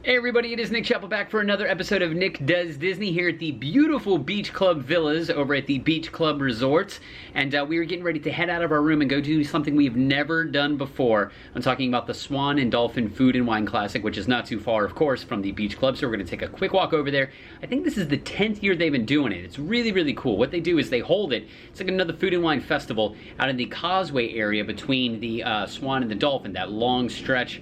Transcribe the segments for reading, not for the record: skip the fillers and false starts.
Hey everybody, it is Nick Chappell back for another episode of Nick Does Disney here at the beautiful Beach Club Villas over at the Beach Club Resorts. And we are getting ready to head out of our room and go do something we've never done before. I'm talking about the Swan and Dolphin Food and Wine Classic, which is not too far, of course, from the Beach Club. So we're going to take a quick walk over there. I think this is the 10th year they've been doing it. It's really, really cool. What they do is they hold it. It's like another food and wine festival out in the causeway area between the Swan and the Dolphin, that long stretch.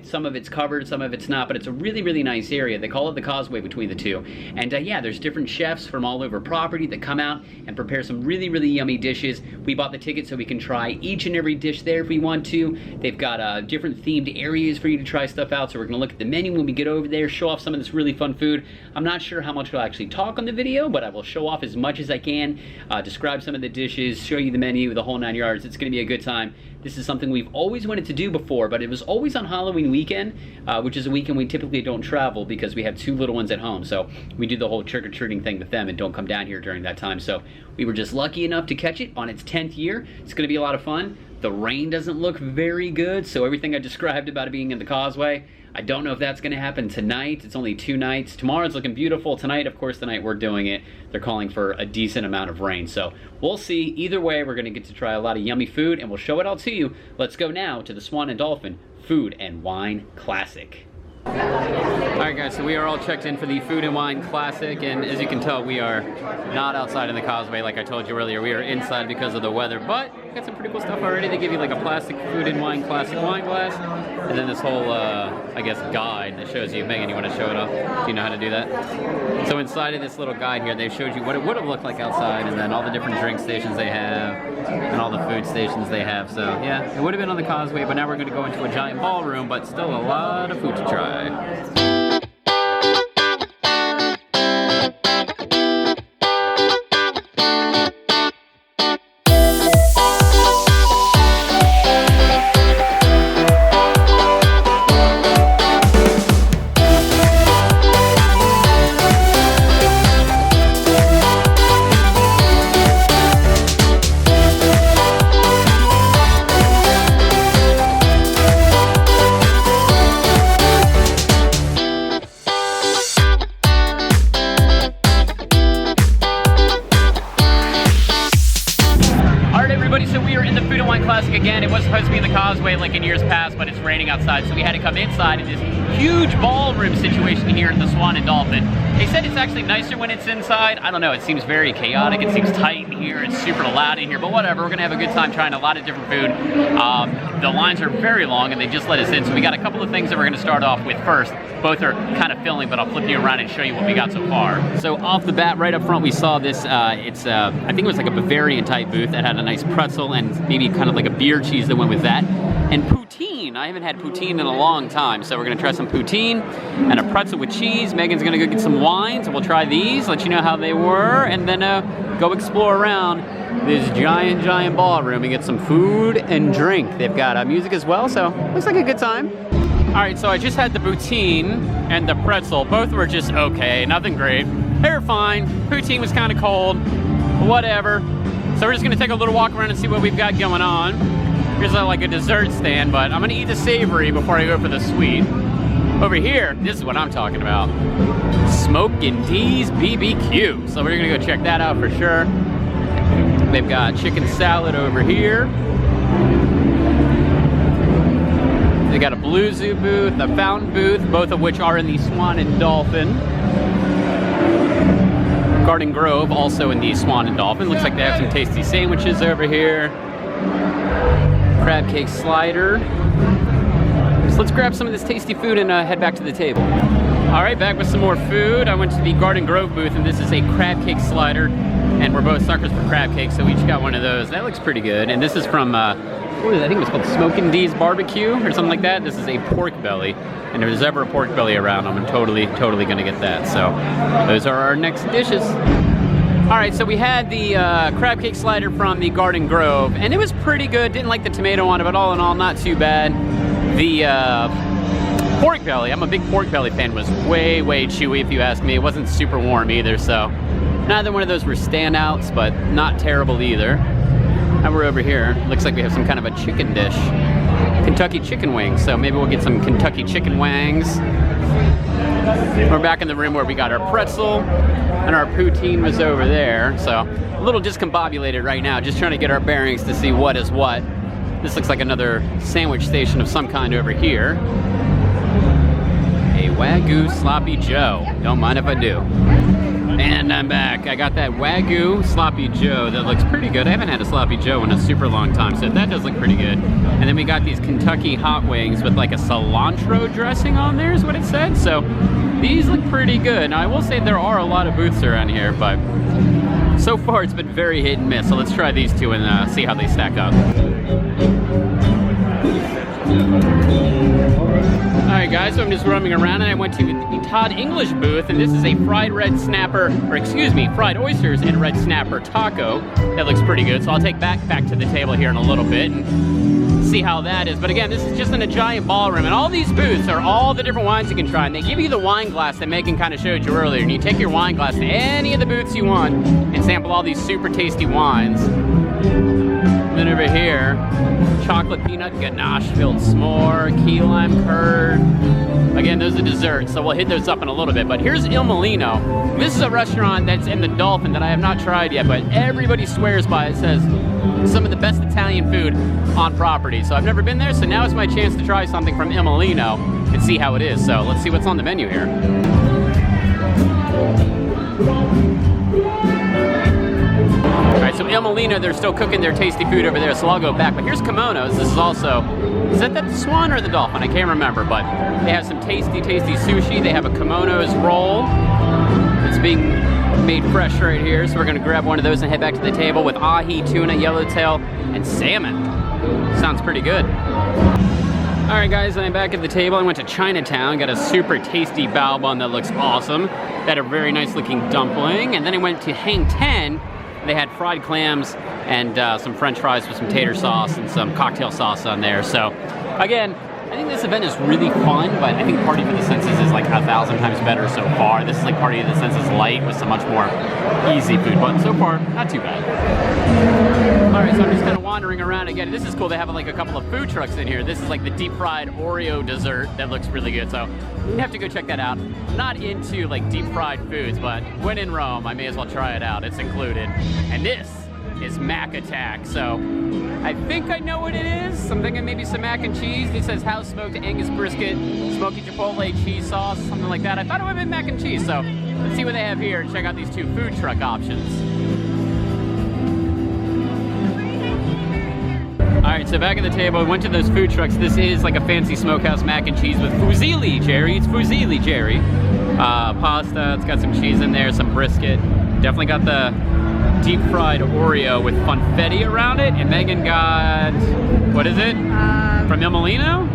Some of it's covered, some of it's not, but it's a really, really nice area. They call it the causeway between the two. And yeah, there's different chefs from all over property that come out and prepare some really, really yummy dishes. We bought the ticket so we can try each and every dish there if we want to. They've got different themed areas for you to try stuff out, so we're gonna look at the menu when we get over there, show off some of this really fun food. I'm not sure how much we'll actually talk on the video, but I will show off as much as I can, describe some of the dishes, show you the menu, the whole 9 yards. It's gonna be a good time. This is something we've always wanted to do before, but it was always on Halloween weekend, which is a weekend we typically don't travel because we have two little ones at home. So we do the whole trick-or-treating thing with them and don't come down here during that time. So we were just lucky enough to catch it on its 10th year. It's going to be a lot of fun. The rain doesn't look very good, so everything I described about it being in the causeway, I don't know if that's going to happen tonight. It's only 2 nights. Tomorrow's looking beautiful. Tonight, of course, the night we're doing it, they're calling for a decent amount of rain. So we'll see. Either way, we're going to get to try a lot of yummy food, and we'll show it all to you. Let's go now to the Swan and Dolphin Food and Wine Classic. Alright guys, so we are all checked in for the Food and Wine Classic, and as you can tell, we are not outside in the causeway like I told you earlier. We are inside because of the weather, but we got some pretty cool stuff already. They give you like a plastic Food and Wine Classic wine glass, and then this whole, I guess, guide that shows you. Megan, you want to show it off? Do you know how to do that? So inside of this little guide here, they showed you what it would have looked like outside, and then all the different drink stations they have, and all the food stations they have. So yeah, it would have been on the causeway, but now we're going to go into a giant ballroom, but still a lot of food to try. So we are in the Food and Wine Classic again. It was supposed to be in the causeway like in years past, but it's raining outside, so we had to come inside in this huge ballroom situation here at the Swan and Dolphin. They said it's actually nicer when it's inside. I don't know, it seems very chaotic. It seems tight in here. It's super loud in here, but whatever. We're gonna have a good time trying a lot of different food. The lines are very long and they just let us in, so we got a couple of things that we're gonna start off with first. Both are kind of filling, but I'll flip you around and show you what we got so far. So off the bat, right up front, we saw this, I think it was like a Bavarian type booth that had a nice pretzel and maybe kind of like a beer cheese that went with that. And poutine, I haven't had poutine in a long time, so we're gonna try some poutine and a pretzel with cheese. Megan's gonna go get some wines, and we'll try these, let you know how they were, and then go explore around this giant, giant ballroom and get some food and drink. They've got music as well, so looks like a good time. All right, so I just had the poutine and the pretzel. Both were just okay, nothing great. They were fine. Poutine was kind of cold, whatever. So we're just gonna take a little walk around and see what we've got going on. Here's like a dessert stand, but I'm gonna eat the savory before I go for the sweet. Over here, this is what I'm talking about. Smokin' D's BBQ. So we're gonna go check that out for sure. They've got chicken salad over here. They got a Blue Zoo booth, a fountain booth, both of which are in the Swan and Dolphin. Garden Grove, also in the Swan and Dolphin. Looks like they have some tasty sandwiches over here. Crab cake slider. So let's grab some of this tasty food and head back to the table. All right, back with some more food. I went to the Garden Grove booth, and this is a crab cake slider. And we're both suckers for crab cake, so we each got one of those. That looks pretty good. And this is from, I think it was called Smokin' D's Barbecue or something like that. This is a pork belly. And if there's ever a pork belly around, I'm totally gonna get that. So those are our next dishes. All right, so we had the crab cake slider from the Garden Grove, and it was pretty good. Didn't like the tomato on it, but all in all, not too bad. The pork belly, I'm a big pork belly fan, was way, way chewy if you ask me. It wasn't super warm either, so neither one of those were standouts, but not terrible either. Now we're over here. Looks like we have some kind of a chicken dish. Kentucky chicken wings, so maybe we'll get some Kentucky chicken wings. We're back in the room where we got our pretzel and our poutine was over there. So a little discombobulated right now, just trying to get our bearings to see what is what. This looks like another sandwich station of some kind over here. A Wagyu Sloppy Joe. Don't mind if I do. And I'm back. I got that Wagyu Sloppy Joe that looks pretty good. I haven't had a Sloppy Joe in a super long time, so that does look pretty good. And then we got these Kentucky hot wings with like a cilantro dressing on there is what it said. So these look pretty good. Now I will say there are a lot of booths around here, but so far it's been very hit and miss. So let's try these two and see how they stack up. Alright guys, so I'm just roaming around and I went to the Todd English booth, and this is a fried fried oysters and red snapper taco. That looks pretty good, so I'll take that back to the table here in a little bit and see how that is. But again, this is just in a giant ballroom, and all these booths are all the different wines you can try, and they give you the wine glass that Megan kind of showed you earlier, and you take your wine glass to any of the booths you want and sample all these super tasty wines. Then over here, chocolate peanut ganache-filled s'more, key lime curd. Again, those are desserts, so we'll hit those up in a little bit. But here's Il Molino. This is a restaurant that's in the Dolphin that I have not tried yet, but everybody swears by it. Says some of the best Italian food on property. So I've never been there, so now it's my chance to try something from Il Molino and see how it is. So let's see what's on the menu here. Alright, so Il Molino, they're still cooking their tasty food over there, so I'll go back. But here's Kimonos. This is also, is that the Swan or the Dolphin? I can't remember, but they have some tasty, tasty sushi. They have a Kimonos roll. It's being made fresh right here, so we're going to grab one of those and head back to the table with ahi, tuna, yellowtail, and salmon. Sounds pretty good. Alright guys, I'm back at the table. I went to Chinatown, got a super tasty bao bun that looks awesome. They had a very nice looking dumpling, and then I went to Hang Ten. They had fried clams and some french fries with some tater sauce and some cocktail sauce on there. So again, I think this event is really fun, but I think Party for the Senses is like 1,000 times better so far. This is like Party of the Senses light with some much more easy food, but so far, not too bad. Alright, so I'm just kind of wandering around again. This is cool. They have like a couple of food trucks in here. This is like the deep fried Oreo dessert that looks really good, so you have to go check that out. Not into like deep fried foods, but when in Rome, I may as well try it out. It's included. And this is Mac Attack. So I think I know what it is. I'm thinking maybe some mac and cheese. It says house smoked Angus brisket, smoky chipotle cheese sauce, something like that. I thought it would have been mac and cheese. So let's see what they have here and check out these two food truck options. Alright, so back at the table, we went to those food trucks. This is like a fancy smokehouse mac and cheese with fusilli, Jerry. It's fusilli, Jerry. Pasta, it's got some cheese in there, some brisket. Definitely got the deep fried Oreo with funfetti around it. And Megan got, what is it? From Il Molino?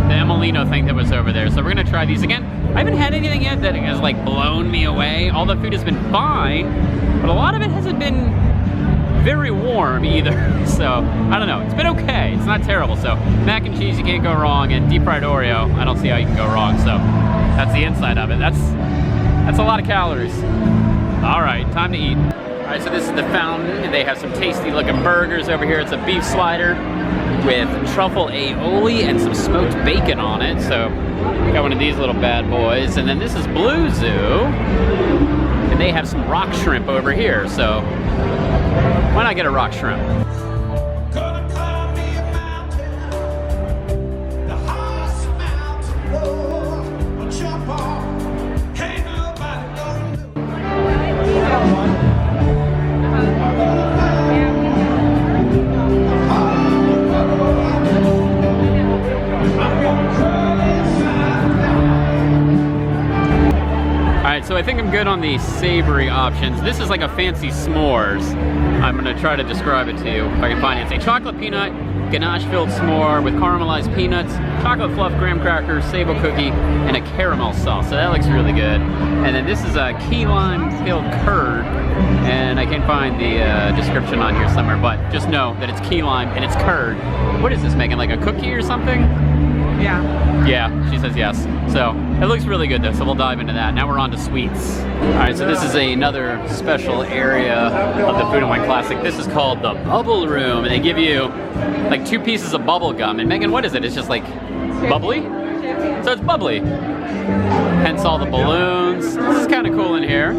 The Il Molino thing that was over there. So we're gonna try these again. I haven't had anything yet that has like blown me away. All the food has been fine, but a lot of it hasn't been very warm either. So I don't know, it's been okay. It's not terrible. So mac and cheese, you can't go wrong, and deep fried Oreo, I don't see how you can go wrong. So that's the inside of it. That's a lot of calories. All right, time to eat. All right, so this is the Fountain, and they have some tasty looking burgers over here. It's a beef slider with truffle aioli and some smoked bacon on it. So we got one of these little bad boys. And then this is Blue Zoo, and they have some rock shrimp over here. So why not get a rock shrimp? So I think I'm good on the savory options. This is like a fancy s'mores. I'm gonna try to describe it to you if I can find it. It's a chocolate peanut ganache-filled s'more with caramelized peanuts, chocolate fluff graham crackers, sable cookie, and a caramel sauce. So that looks really good. And then this is a key lime-filled curd, and I can't find the description on here somewhere, but just know that it's key lime and it's curd. What is this, Megan, like a cookie or something? Yeah. Yeah, she says yes. So it looks really good though, so we'll dive into that. Now we're on to sweets. All right, so this is another special area of the Food and Wine Classic. This is called the Bubble Room, and they give you like 2 pieces of bubble gum. And Megan, what is it? It's just like bubbly? Chip So it's bubbly. Hence all the balloons. This is kind of cool in here.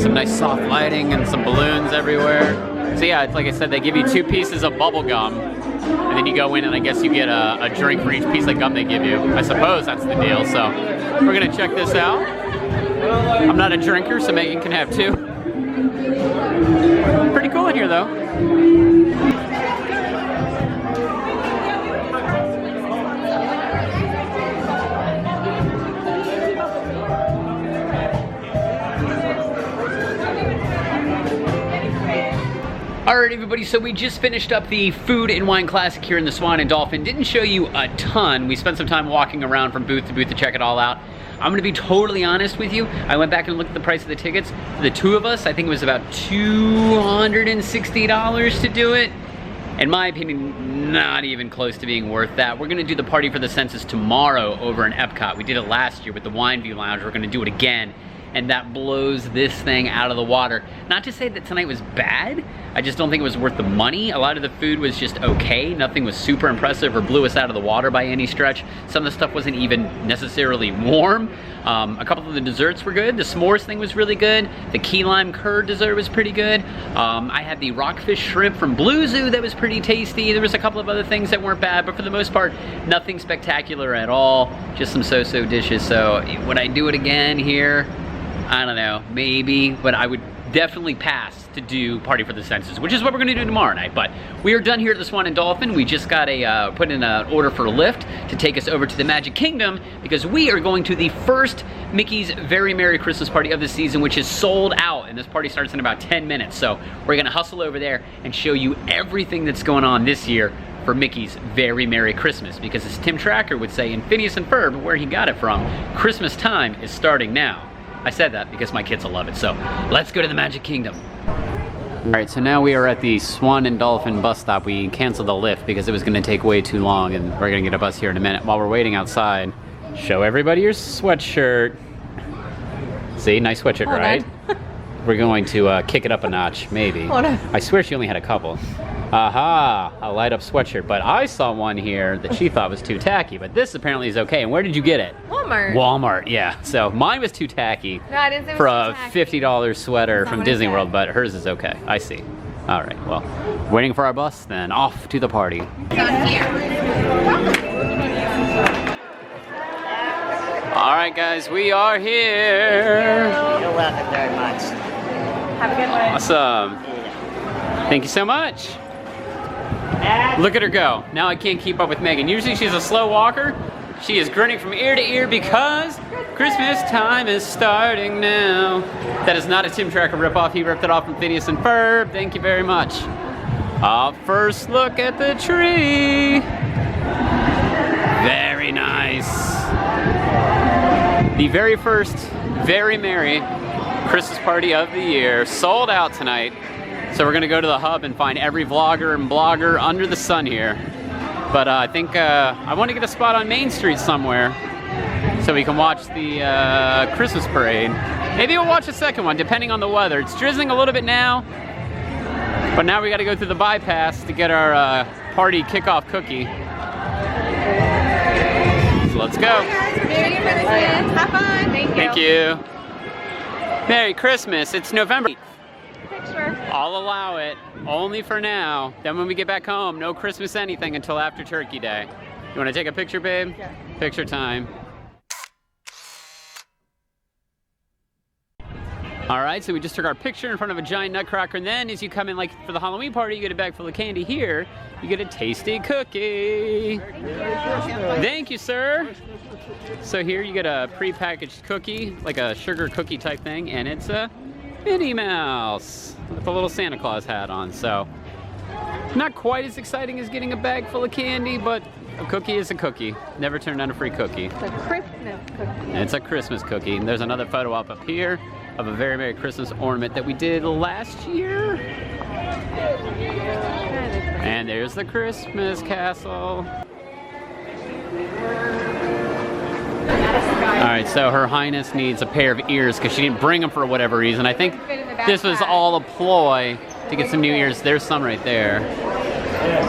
Some nice soft lighting and some balloons everywhere. So yeah, it's like I said, they give you 2 pieces of bubble gum, and then you go in and I guess you get a drink for each piece of gum they give you. I suppose that's the deal. So we're gonna check this out. I'm not a drinker, so Megan can have 2. Pretty cool in here though. Alright everybody, so we just finished up the Food and Wine Classic here in the Swan and Dolphin. Didn't show you a ton. We spent some time walking around from booth to booth to check it all out. I'm gonna be totally honest with you. I went back and looked at the price of the tickets. For the 2 of us, I think it was about $260 to do it. In my opinion, not even close to being worth that. We're gonna do the Party for the Senses tomorrow over in Epcot. We did it last year with the Wine View Lounge. We're gonna do it again. And that blows this thing out of the water. Not to say that tonight was bad, I just don't think it was worth the money. A lot of the food was just okay. Nothing was super impressive or blew us out of the water by any stretch. Some of the stuff wasn't even necessarily warm. A couple of the desserts were good. The s'mores thing was really good. The key lime curd dessert was pretty good. I had the rockfish shrimp from Blue Zoo that was pretty tasty. There was a couple of other things that weren't bad, but for the most part, nothing spectacular at all. Just some so-so dishes. So would I do it again here? I don't know, maybe, but I would definitely pass to do Party for the Senses, which is what we're gonna do tomorrow night. But we are done here at the Swan and Dolphin. We just got put in an order for a lift to take us over to the Magic Kingdom because we are going to the first Mickey's Very Merry Christmas Party of the season, which is sold out, and this party starts in about 10 minutes. So we're gonna hustle over there and show you everything that's going on this year for Mickey's Very Merry Christmas, because as Tim Tracker would say in Phineas and Ferb, where he got it from, Christmas time is starting now. I said that because my kids will love it. So let's go to the Magic Kingdom. All right, so now we are at the Swan and Dolphin bus stop. We canceled the lift because it was gonna take way too long, and we're gonna get a bus here in a minute. While we're waiting outside, show everybody your sweatshirt. See, nice sweatshirt, right? We're going to kick it up a notch, maybe. Hold on. I swear she only had a couple. Aha, a light up sweatshirt. But I saw one here that she thought was too tacky, but this apparently is okay. And where did you get it? Walmart. Walmart, yeah. So mine was too tacky. No, I didn't say it was for too a tacky. $50 sweater That's from not what I Disney said. World, but hers is okay. I see. All right, well, waiting for our bus, then off to the party. All right, guys, we are here. You're welcome very much. Have a good one. Awesome. Thank you so much. Look at her go. Now I can't keep up with Megan. Usually she's a slow walker. She is grinning from ear to ear because Christmas time is starting now. That is not a Tim Tracker ripoff. He ripped it off from Phineas and Ferb. Thank you very much. First look at the tree. Very nice. The very first Very Merry Christmas party of the year. Sold out tonight. So we're gonna go to the hub and find every vlogger and blogger under the sun here. But I think I want to get a spot on Main Street somewhere so we can watch the Christmas parade. Maybe we'll watch a second one, depending on the weather. It's drizzling a little bit now, but now we got to go through the bypass to get our party kickoff cookie. So let's go. Merry Christmas. Have fun. Thank you. Merry Christmas. It's November. Picture. I'll allow it, only for now. Then when we get back home, no Christmas anything until after Turkey Day. You want to take a picture, babe? Yeah. Picture time. All right, so we just took our picture in front of a giant nutcracker, and then as you come in, like for the Halloween party, you get a bag full of candy. Here, you get a tasty cookie. Thank you, sir. So here you get a pre-packaged cookie, like a sugar cookie type thing, and it's a Minnie Mouse with a little Santa Claus hat on. So not quite as exciting as getting a bag full of candy, but a cookie is a cookie. Never turn down a free cookie. It's a Christmas cookie. And it's a Christmas cookie. And there's another photo up here of a Very Merry Christmas ornament that we did last year. And there's the Christmas castle. All right, so Her Highness needs a pair of ears because she didn't bring them for whatever reason. I think this was all a ploy to get some new ears. There's some right there.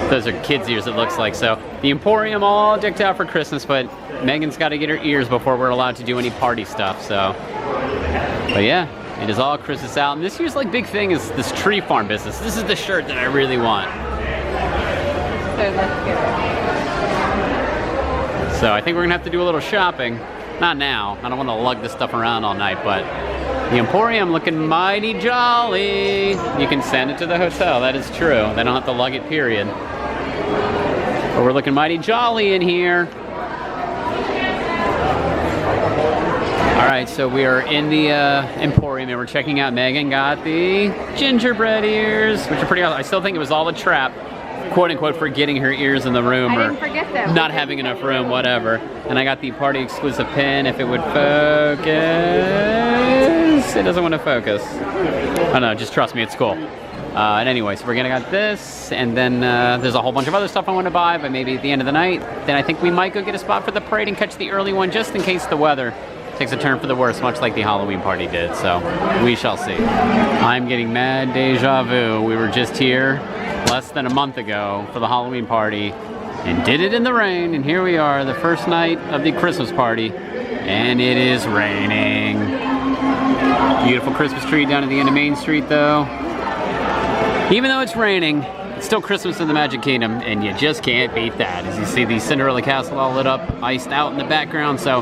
Those are kids' ears, it looks like. So the Emporium all decked out for Christmas, but Megan's got to get her ears before we're allowed to do any party stuff. So, but yeah, it is all Christmas out. And this year's like big thing is this tree farm business. This is the shirt that I really want. So let's get it. So I think we're gonna have to do a little shopping. Not now. I don't want to lug this stuff around all night, but the Emporium looking mighty jolly. You can send it to the hotel. That is true. They don't have to lug it, period. But we're looking mighty jolly in here. All right, so we are in the Emporium and we're checking out. Megan got the gingerbread ears, which are pretty awesome. I still think it was all a trap, quote unquote, for getting her ears in the room I or didn't forget them. not having enough room, whatever. And I got the party exclusive pin. If it would focus, it doesn't want to focus. Oh no, just trust me, it's cool. And anyway, so we're gonna got this, and then there's a whole bunch of other stuff I want to buy, but maybe at the end of the night, then I think we might go get a spot for the parade and catch the early one just in case the weather takes a turn for the worse, much like the Halloween party did, so we shall see. I'm getting mad deja vu. We were just here less than a month ago for the Halloween party and did it in the rain, and here we are, the first night of the Christmas party, and it is raining. Beautiful Christmas tree down at the end of Main Street though. Even though it's raining, it's still Christmas in the Magic Kingdom, and you just can't beat that. As you see the Cinderella Castle all lit up, iced out in the background. So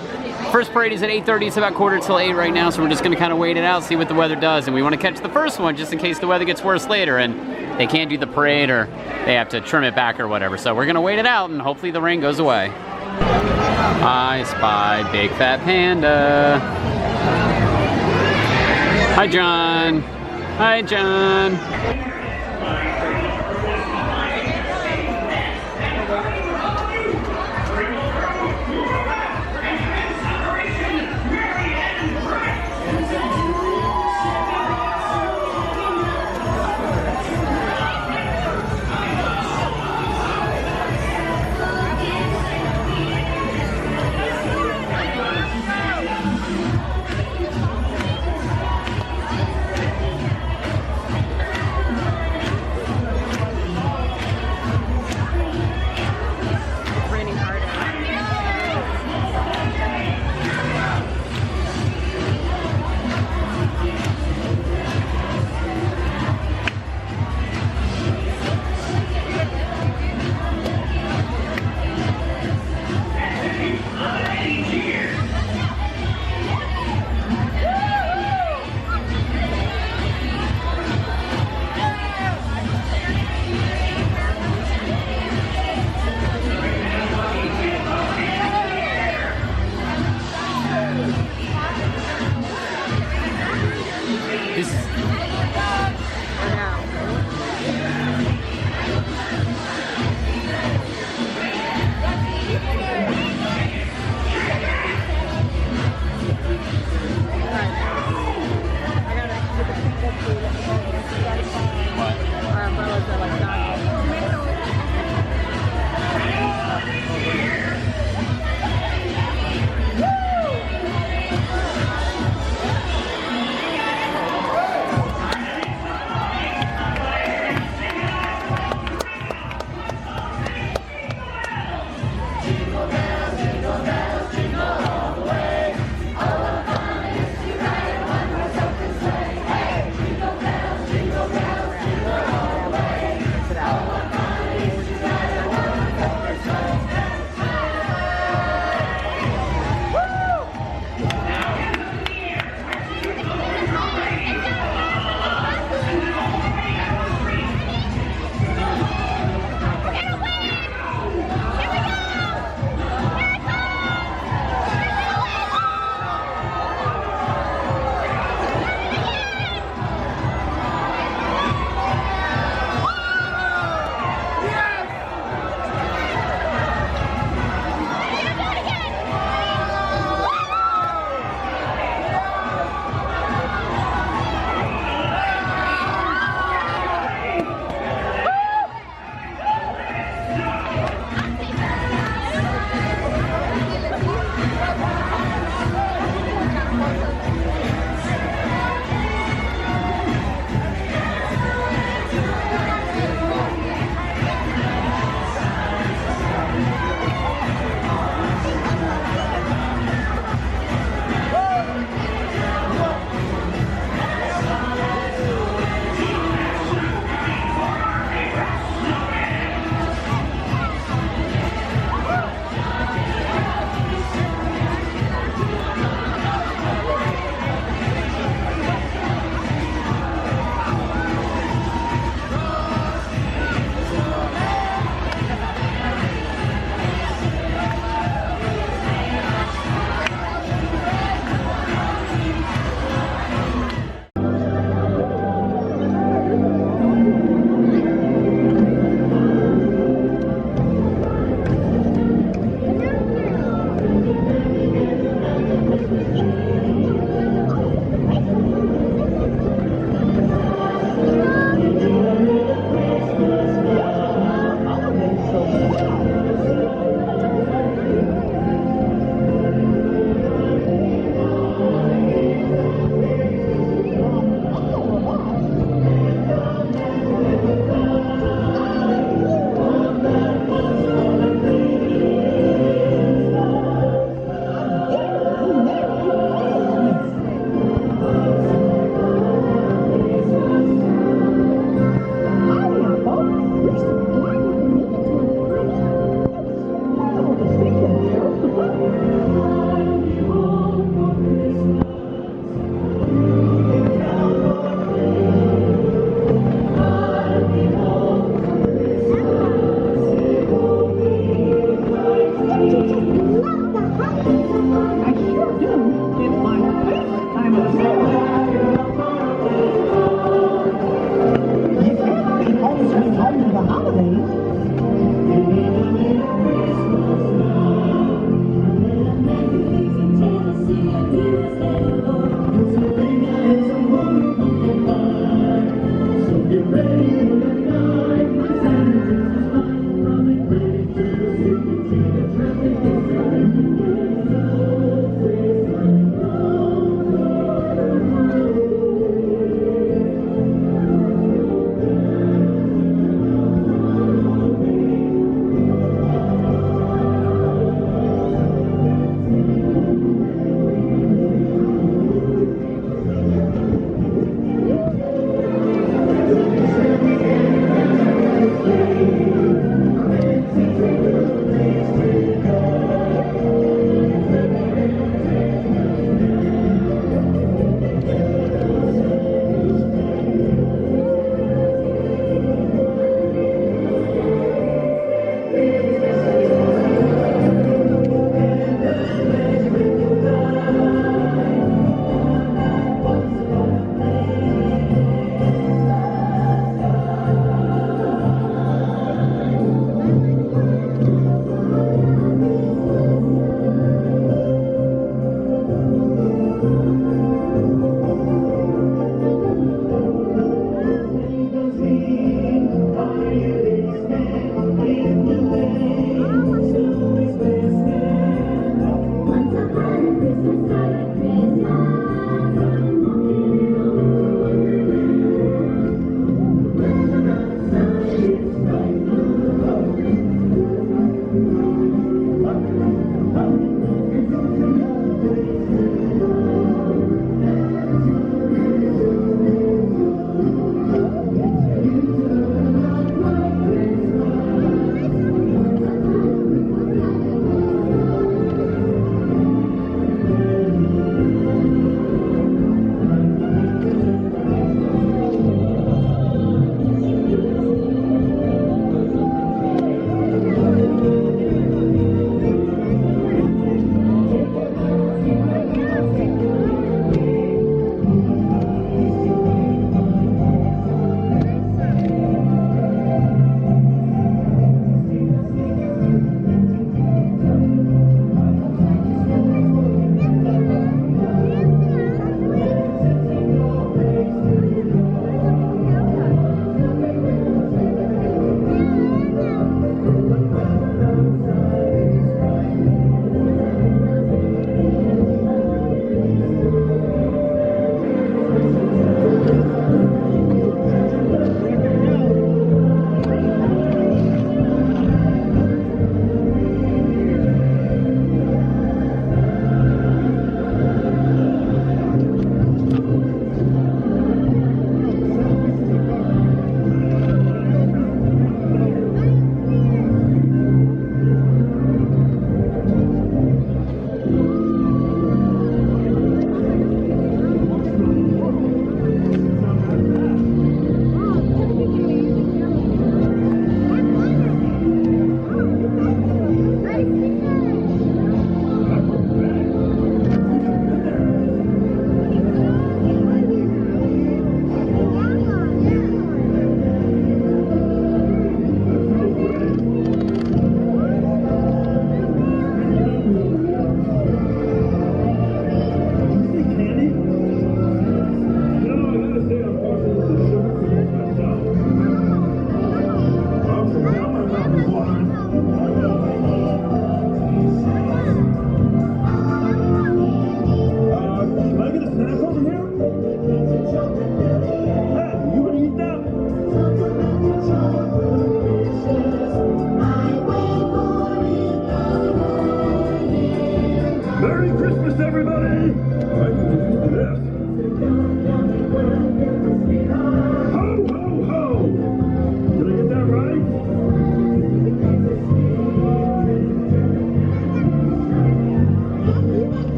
first parade is at 8:30, it's about 7:45 right now, so we're just gonna kind of wait it out, see what the weather does, and we want to catch the first one just in case the weather gets worse later and they can't do the parade or they have to trim it back or whatever. So we're gonna wait it out and hopefully the rain goes away. I spy Big Fat Panda. Hi, John. Hi, John.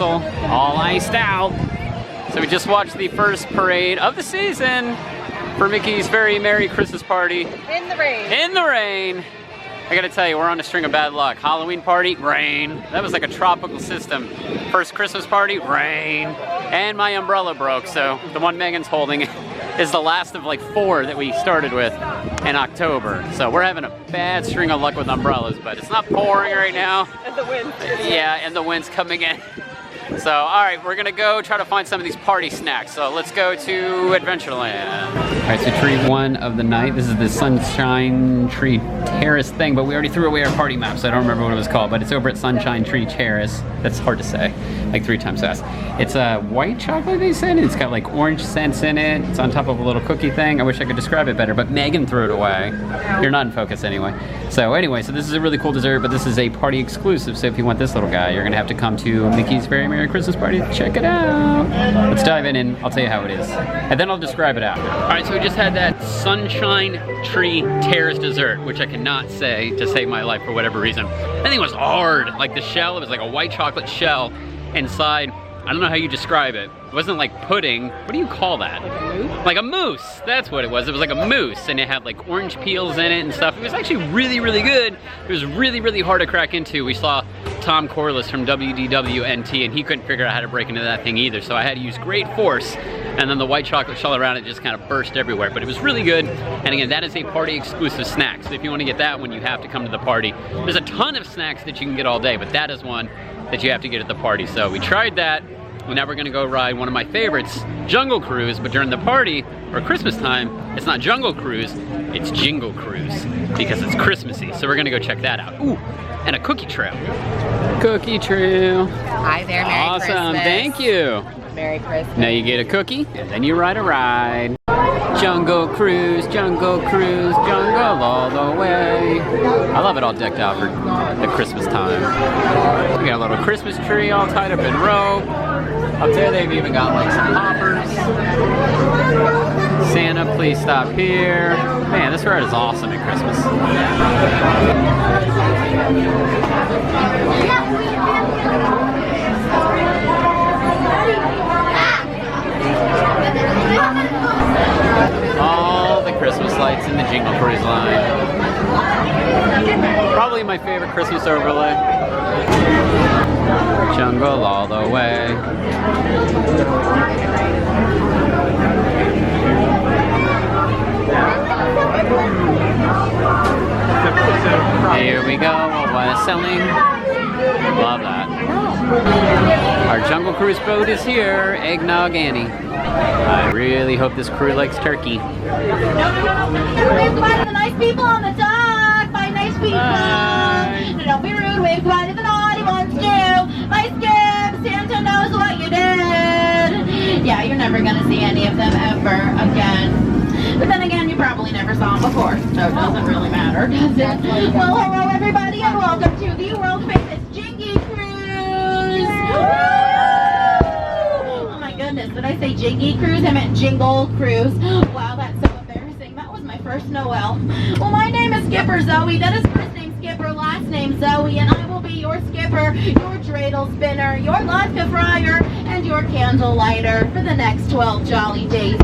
castle, all iced out. So we just watched the first parade of the season for Mickey's Very Merry Christmas Party. In the rain. In the rain. I gotta tell you, we're on a string of bad luck. Halloween party, rain. That was like a tropical system. First Christmas party, rain. And my umbrella broke, so the one Megan's holding is the last of like 4 that we started with in October. So we're having a bad string of luck with umbrellas, but it's not pouring right now. And the wind. Yeah, and the wind's coming in. So, all right, we're gonna go try to find some of these party snacks. So let's go to Adventureland. All right, so tree 1 of the night. This is the Sunshine Tree Terrace thing, but we already threw away our party map, so I don't remember what it was called, but it's over at Sunshine Tree Terrace. That's hard to say, like 3 times fast. It's a white chocolate, they said. It's got like orange scents in it. It's on top of a little cookie thing. I wish I could describe it better, but Megan threw it away. You're not in focus anyway. So anyway, so this is a really cool dessert, but this is a party exclusive. So if you want this little guy, you're gonna have to come to Mickey's Very Merry Christmas Party to check it out. Let's dive in and I'll tell you how it is. And then I'll describe it out. All right, so we just had that Sunshine Tree Terrace dessert, which I cannot say to save my life for whatever reason. I think it was hard. Like the shell, it was like a white chocolate shell inside. I don't know how you describe it. It wasn't like pudding. What do you call that? Like a mousse. That's what it was. It was like a mousse, and it had like orange peels in it and stuff. It was actually really, really good. It was really, really hard to crack into. We saw Tom Corliss from WDWNT, and he couldn't figure out how to break into that thing either. So I had to use great force, and then the white chocolate shell around it just kind of burst everywhere. But it was really good. And again, that is a party exclusive snack. So if you want to get that one, you have to come to the party. There's a ton of snacks that you can get all day, but that is one that you have to get at the party. So we tried that. Well, now we're gonna go ride one of my favorites, Jungle Cruise, but during the party, or Christmas time, it's not Jungle Cruise, it's Jingle Cruise, because it's Christmassy. So we're gonna go check that out. Ooh, and a cookie trail. Cookie trail. Hi there, Merry Awesome, Christmas. thank you. Merry Christmas. Now you get a cookie, and then you ride a ride. Jungle Cruise, Jungle Cruise, jungle all the way. I love it all decked out for the Christmas time. We got a little Christmas tree all tied up in rope. Up there they've even got like some poppers. Santa, please stop here. Man, this ride is awesome at Christmas. All the Christmas lights in the Jingle Cruise line. Probably my favorite Christmas overlay. Jungle all the way. Here we go, what is selling? Love that. Our Jungle Cruise boat is here, Eggnog Annie. I really hope this crew likes turkey. No. Wave goodbye to the nice people on the dock. Bye, nice people. Bye. No, don't be rude. Wave goodbye to the naughty ones too. My Skip, Santa knows what you did. Yeah, you're never gonna see any of them ever again. But then again, you probably never saw them before, so it doesn't really matter, does it? Well, hello everybody, and welcome to the world famous Jingy Cruise. Oh my goodness, did I say Jingy Cruise? I meant Jingle Cruise. Wow, that's so embarrassing. That was my first Noel. Well, my name is Skipper Zoe. That is first name Skipper, last name Zoe, and I will be your skipper, your dreidel spinner, your latke fryer, and your candle lighter for the next 12 jolly days.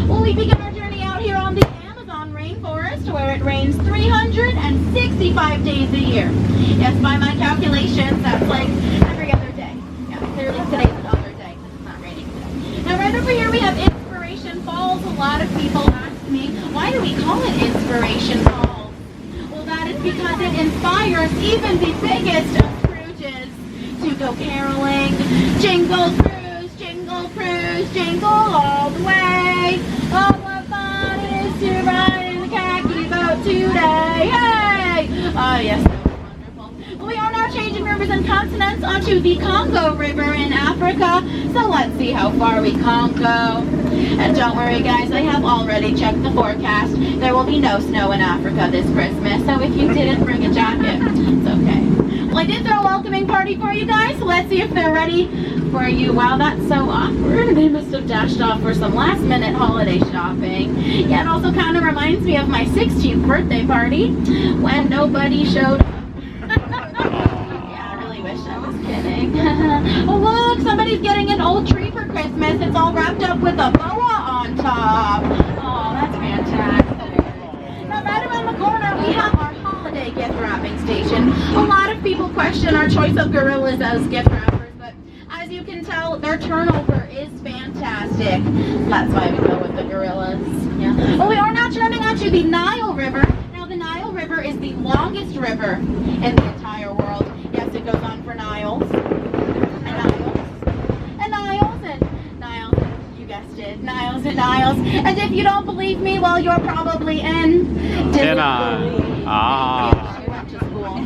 Well, we begin our journey out here on the Amazon rainforest, where it rains 365 days a year. Yes, by my calculations, that's like every other day. Yeah, clearly today's another day because it's not raining today. Now, right over here we have Inspiration Falls. A lot of people ask me, why do we call it Inspiration Falls? Well, that is because it inspires even the biggest of Scrooges to go caroling. Jingle Cruise, Jingle Cruise, jingle all the way. Oh, what fun it is to ride in the khaki boat today. Hey! Oh, yes, that was wonderful. Well, we are now changing rivers and continents onto the Congo River in Africa. So let's see how far we can go. And don't worry, guys, I have already checked the forecast. There will be no snow in Africa this Christmas. So if you didn't bring a jacket, it's okay. Well, I did throw a welcoming party for you guys, so let's see if they're ready for you. Wow, that's so awkward. They must have dashed off for some last-minute holiday shopping. Yeah, it also kind of reminds me of my 16th birthday party when nobody showed up. Yeah, I really wish I Just kidding. Oh, look, somebody's getting an old tree for Christmas. It's all wrapped up with a boa on top. Oh, that's fantastic. Now, right around the corner, we have our holiday gift wrapping station. A lot of people question our choice of gorillas as gift wrappers, but as you can tell, their turnover is fantastic. That's why we go with the gorillas. Yeah. Well, we are now turning onto the Nile River. Now, the Nile River is the longest river in the entire world. Yes, it goes on for Niles. Niles and Niles. And if you don't believe me, well, you're probably in disbelief. You went to school.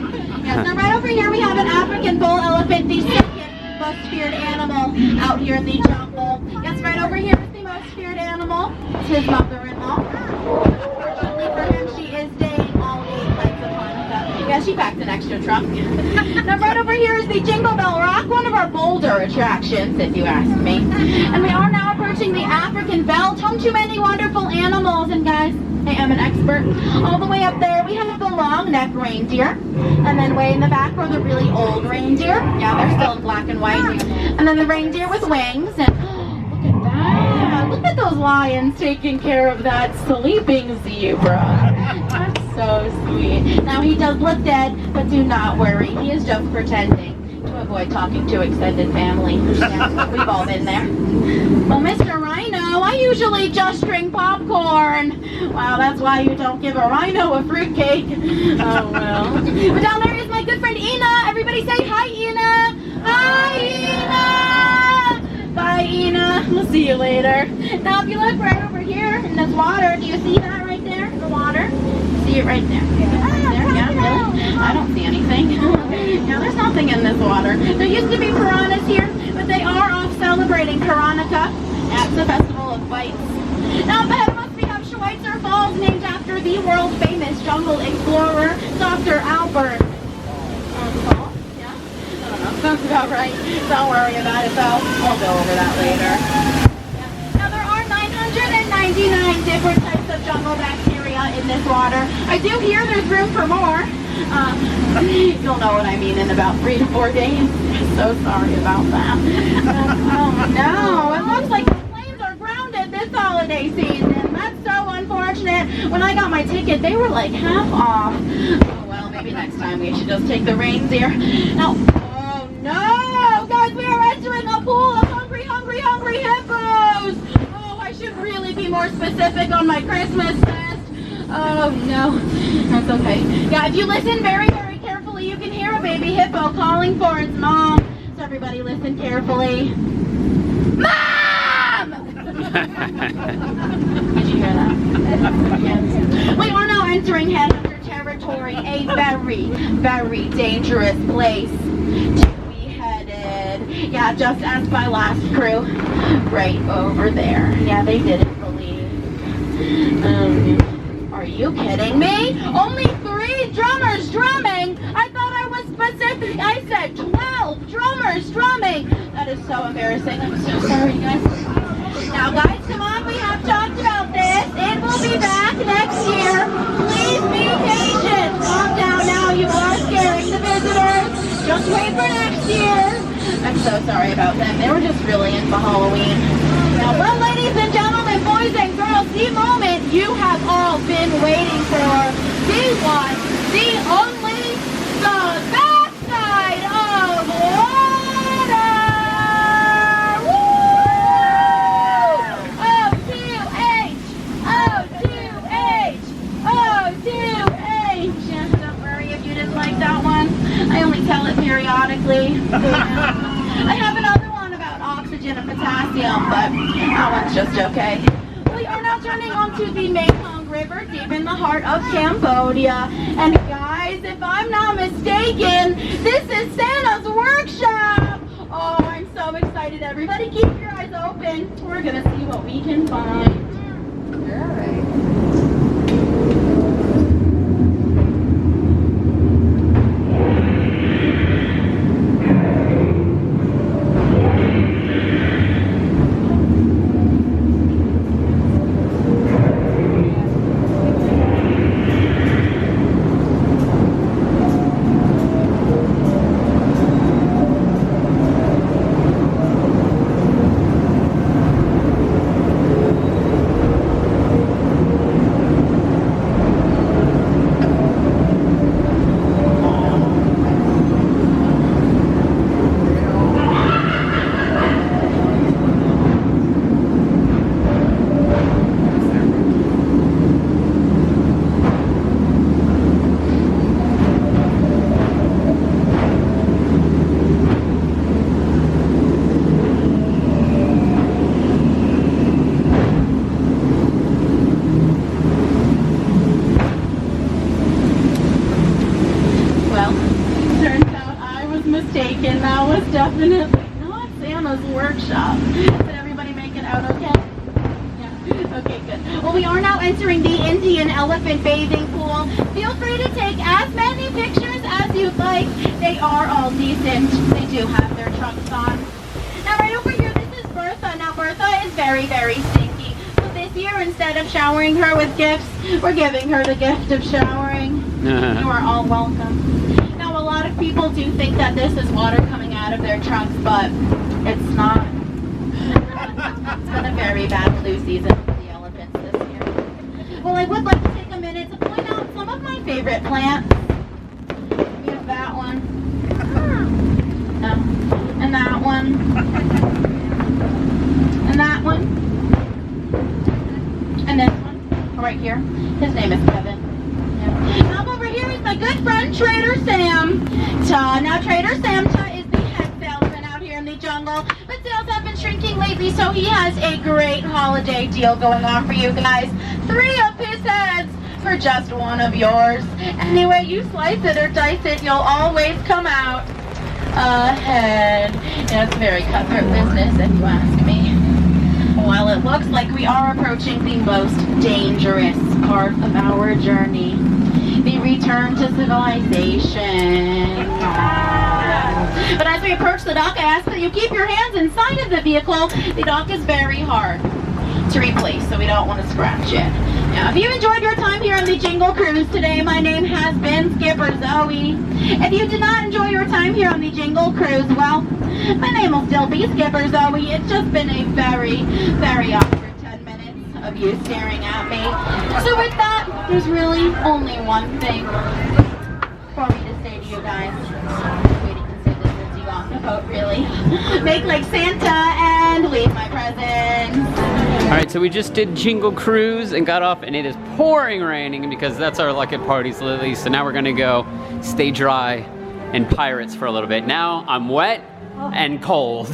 Yes, now right over here we have an African bull elephant, the second most feared animal out here in the jungle. Yes, right over here is the most feared animal. It's his mother-in-law. Unfortunately for him, she is staying all 8 legs of Hanukkah. Yeah, she packed an extra trunk. Now right over here is the Jingle Bell Rock, one of our bolder attractions, if you ask me. And we are now approaching the African belt, home to many wonderful animals. And guys, I am an expert. All the way up there, we have the long neck reindeer. And then way in the back are the really old reindeer. Yeah, they're still in black and white. And then the reindeer with wings. And look at that. Look at those lions taking care of that sleeping zebra. That's so sweet. Now, he does look dead, but do not worry. He is just pretending to avoid talking to extended family. Yeah, we've all been there. Well, Mr. Rhino, I usually just drink popcorn. Wow, that's why you don't give a rhino a fruitcake. Oh, well. But down there is my good friend Ina. Everybody say hi, Ina. Hi, Ina. Bye, Ina. We'll see you later. Now, if you look right over here in this water, do you see that right there in the water? See it right there. Yeah, really? I don't see anything. Yeah, there's nothing in this water. There used to be piranhas here, but they are off celebrating Hanukkah at the Festival of Bites. Now, up ahead of us, we have Schweitzer Falls, named after the world-famous jungle explorer, Dr. Albert. Falls? Yeah? I don't know. Sounds about right. Don't worry about it, though. I'll go over that later. Yeah. Now, there are 999 different types of jungle bacteria in this water. I do hear there's room for more. You'll know what I mean in about 3 to 4 days. So sorry about that. Oh no, it looks like the planes are grounded this holiday season. That's so unfortunate. When I got my ticket, they were like half off. Oh well, maybe next time we should just take the reindeer. Now, oh no, guys, we are entering a pool of hungry hippos. Oh, I should really be more specific on my Christmas list. Oh no, that's okay. Yeah, if you listen very carefully, you can hear a baby hippo calling for its mom. So everybody listen carefully. Mom! Did you hear that? Yes. We are now entering headhunter territory, a very dangerous place to be headed. Yeah, just as my last crew, right over there. Yeah, they didn't believe. Are you kidding me? Only 3 drummers drumming? I thought I was specific. I said 12 drummers drumming. That is so embarrassing. I'm so sorry, guys. Now, guys, come on. We have talked about this. It will be back next year. Please be patient. Calm down now. You are scaring the visitors. Just wait for next year. I'm so sorry about them. They were just really into Halloween. Now, well, ladies and gentlemen, boys and girls, the moment you have all been waiting for. The one, the only, the backside of water! Woo! O2H! O2H! O2H! Yes, don't worry if you didn't like that one. I only tell it periodically. I have another one about oxygen and potassium, but that one's just okay. We are now turning onto the Mekong River, deep in the heart of Cambodia. And guys, if I'm not mistaken, this is Santa's workshop. Oh, I'm so excited. Everybody keep your eyes open. We're gonna see what we can find. All right. mistaken. That was definitely not Santa's workshop. Did everybody make it out okay? Yeah. Okay, good. Well, we are now entering the Indian elephant bathing pool. Feel free to take as many pictures as you'd like. They are all decent. They do have their trunks on. Now, right over here, this is Bertha. Now, Bertha is very, very stinky. So this year, instead of showering her with gifts, we're giving her the gift of showering. You are all welcome. Now, a lot of people do think that this is water coming out of their trunks, but it's not. It's been a very bad flu season for the elephants this year. Well, I would like to take a minute to point out some of my favorite plants. We have that one. And that one. And that one. And this one. Right here. His name is Kevin. Now over here is my good friend Trader Sam. Now Trader Sam is the head salesman out here in the jungle, but sales have been shrinking lately, so he has a great holiday deal going on for you guys. 3 of his heads for just 1 of yours. Anyway, you slice it or dice it, you'll always come out ahead. Yeah, it's a very cutthroat business if you ask me. Well, it looks like we are approaching the most dangerous part of our journey. The return to civilization. But as we approach the dock, I ask that you keep your hands inside of the vehicle. The dock is very hard to replace, so we don't want to scratch it. Now, if you enjoyed your time here on the Jingle Cruise today, my name has been Skipper Zoe. If you did not enjoy your time here on the Jingle Cruise, well, my name will still be Skipper Zoe. It's just been a very, very awkward 10 minutes of you staring at me. So with that, there's really only one thing for me to say to you guys. Waiting to say this since you got the boat, really. Make like Santa and leave my presents. Alright, so we just did Jingle Cruise and got off, and it is pouring raining because that's our luck at parties, Lily. So now we're gonna go stay dry and pirates for a little bit. Now I'm wet and cold.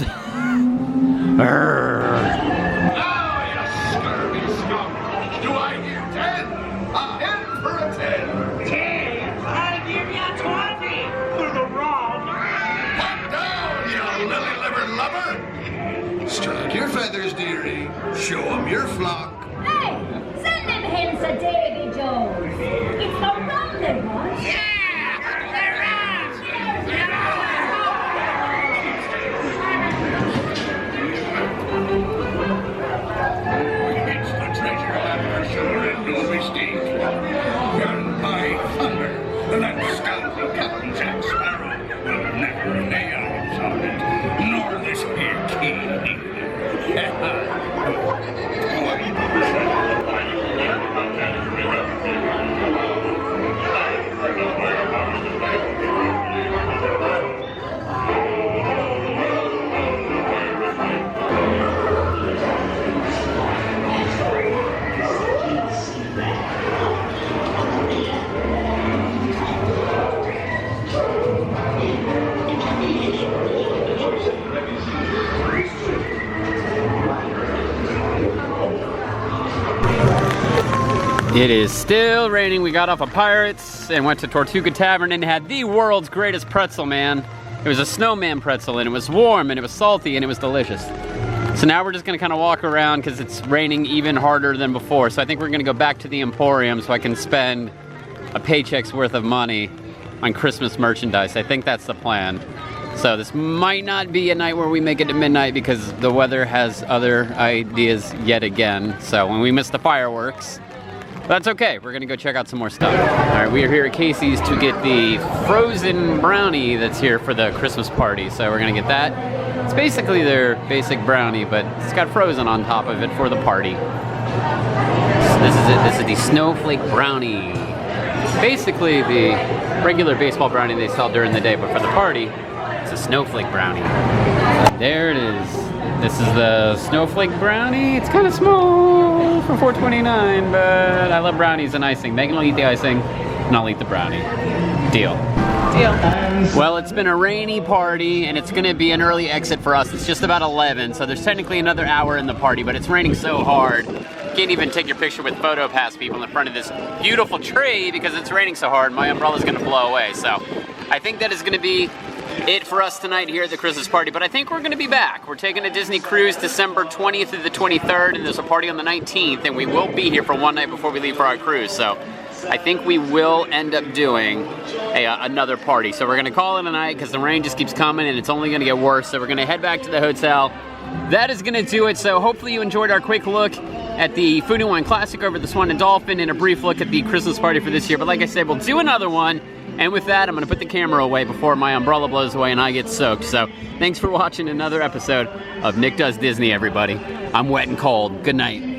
Strike your feathers, dearie. Show 'em your flock. Hey, send them hens a Davy Jones. It's the rum they want. Yeah, they're out. It's the treasure hunter, sure, and no mistake. Gun by thunder, that scoundrel Captain Jack Sparrow will never lay eyes on it, nor this here king either. It is still raining. We got off of Pirates and went to Tortuga Tavern and had the world's greatest pretzel, man. It was a snowman pretzel, and it was warm, and it was salty, and it was delicious. So now we're just gonna kind of walk around because it's raining even harder than before. So I think we're gonna go back to the Emporium so I can spend a paycheck's worth of money on Christmas merchandise. I think that's the plan. So this might not be a night where we make it to midnight because the weather has other ideas yet again. So when we miss the fireworks, that's okay. We're gonna go check out some more stuff. All right, we are here at Casey's to get the frozen brownie that's here for the Christmas party. So we're gonna get that. It's basically their basic brownie, but it's got frozen on top of it for the party. So this is it. This is the snowflake brownie. Basically the regular baseball brownie they sell during the day, but for the party, it's a snowflake brownie. There it is. This is the snowflake brownie. It's kind of small for $4.29, but I love brownies and icing. Megan will eat the icing, and I'll eat the brownie. Deal. Deal. Well, it's been a rainy party, and it's gonna be an early exit for us. It's just about 11, so there's technically another hour in the party, but it's raining so hard. You can't even take your picture with PhotoPass people in front of this beautiful tree because it's raining so hard. My umbrella's gonna blow away, so I think that is gonna be it for us tonight here at the Christmas party, but I think we're going to be back. We're taking a Disney cruise December 20th to the 23rd, and there's a party on the 19th, and we will be here for one night before we leave for our cruise. So I think we will end up doing another party. So we're going to call it a night because the rain just keeps coming and it's only going to get worse. So we're going to head back to the hotel. That is going to do it. So hopefully you enjoyed our quick look at the Food and Wine Classic over the Swan and Dolphin and a brief look at the Christmas party for this year. But like I said, we'll do another one. And with that, I'm going to put the camera away before my umbrella blows away and I get soaked. So thanks for watching another episode of Nick Does Disney, everybody. I'm wet and cold. Good night.